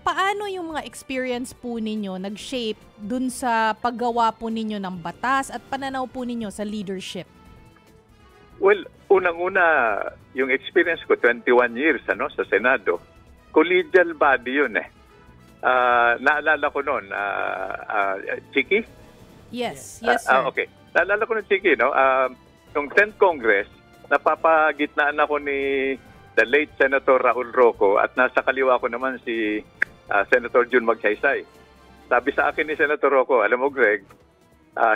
paano yung mga experience po ninyo nag-shape dun sa paggawa po ninyo ng batas at pananaw po ninyo sa leadership? Well, unang-una, yung experience ko, 21 years sa Senado, collegial body yun eh. Naalala ko noon, Chiki? Yes, sir. Okay. Naalala ko noon, Chiki, no? Yung 10th Congress, napapagitnaan ako ni the late Senator Raul Roco at nasa kaliwa ko naman si Senator Jun Magsaysay. Sabi sa akin ni Senator Roco, alam mo Greg,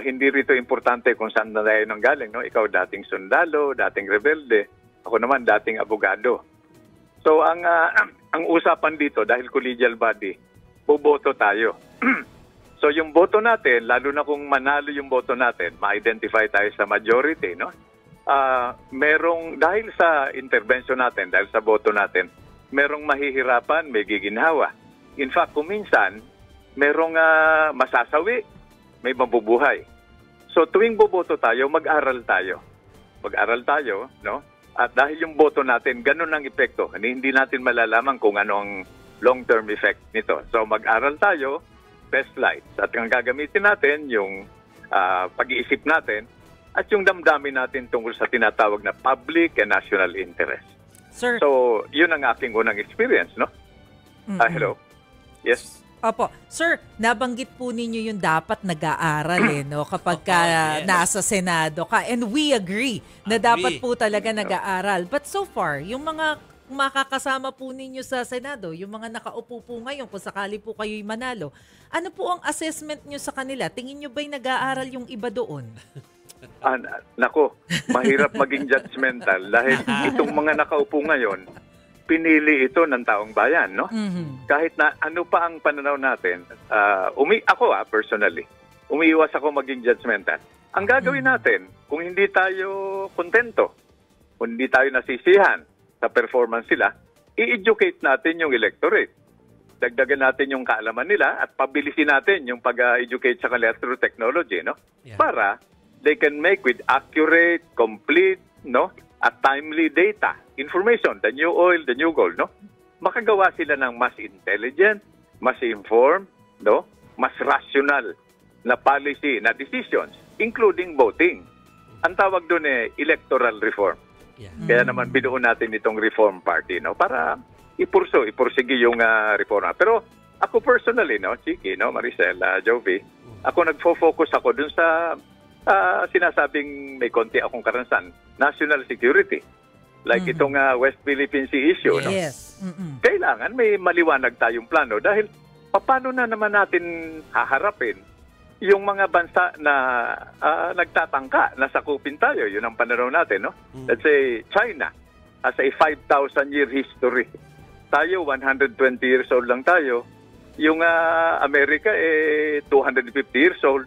hindi rito importante kung saan na tayo nanggaling. No? Ikaw dating sundalo, dating rebelde. Ako naman dating abogado. So ang usapan dito, dahil collegial body, boboto tayo. So yung boto natin, lalo na kung manalo yung boto natin, ma-identify tayo sa majority. No? Dahil sa intervention natin, dahil sa boto natin, merong mahihirapan, may giginhawa. In fact, kung minsan, merong masasawi, may mabubuhay. So tuwing boboto tayo, mag-aral tayo. Mag-aral tayo, no? At dahil yung boto natin, ganun ang epekto. Hindi natin malalaman kung ano ang long-term effect nito. So mag-aral tayo, best lights. At ang gagamitin natin, yung pag-iisip natin, at yung damdamin natin tungkol sa tinatawag na public and national interest. Sir. So, yun ang aking unang experience, no? Hello? Yes? Opo. Sir, nabanggit po ninyo yung dapat nag-aaral no? Kapag nasa Senado ka. And we agree na dapat po talaga nag-aaral. But so far, yung mga makakasama po ninyo sa Senado, yung mga nakaupo po ngayon, kung sakali po kayo'y manalo, ano po ang assessment nyo sa kanila? Tingin nyo ba'y nag-aaral yung iba doon? Nako, mahirap maging judgmental dahil itong mga nakaupo ngayon, pinili ito ng taong bayan, no? Kahit na ano pa ang pananaw natin, ako personally, umiiwas ako maging judgmental. Ang gagawin natin, kung hindi tayo kontento, kung hindi tayo nasisihan sa performance nila, i-educate natin yung electorate. Dagdagan natin yung kaalaman nila at pabilisin natin yung pag-educate sa kanila through technology, no? Yeah. Para they can make with accurate, complete, no? At timely data, information, the new oil, the new gold, no? Makagawa sila ng mas intelligent, mas informed, no? Mas rational na policy, na decisions, including voting. Ang tawag doon electoral reform. Yeah. Kaya naman binuo natin itong Reform Party, no? Para ipursige yung reforma. Pero ako personally, no, Chiki, no, Maricel, Jovi, ako nagfo-focus ako dun sa sinasabing may konti akong karanasan, national security. Like itong West Philippine Sea issue. No? Yes. Kailangan may maliwanag tayong plano dahil paano na naman natin haharapin yung mga bansa na nagtatangka na sakupin tayo. Yun ang pananaw natin. No? Let's say China has a 5,000-year history. Tayo, 120 years old lang tayo. Yung Amerika, 250 years old.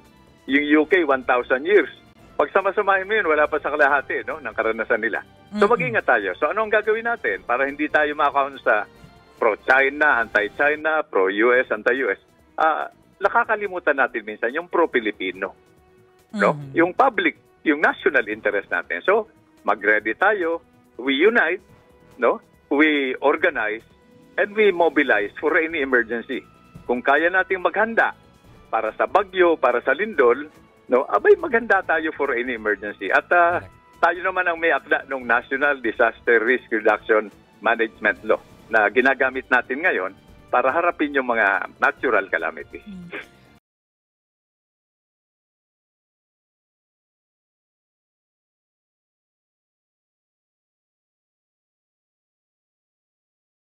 Yung UK, 1,000 years. Pag sama-samahin mo yun, wala pa sa kalahati ng karanasan nila. So mag-ingat tayo. So ano ang gagawin natin para hindi tayo makakaon sa pro-China, anti-China, pro-US, anti-US? Nakakalimutan natin minsan yung pro-Filipino. No? Yung public, yung national interest natin. So mag-ready tayo, we unite, no? We organize, and we mobilize for any emergency. Kung kaya nating maghanda para sa bagyo, para sa lindol, no, abay maganda tayo for any emergency. At tayo naman ang may akda ng National Disaster Risk Reduction Management Law na ginagamit natin ngayon para harapin yung mga natural calamities.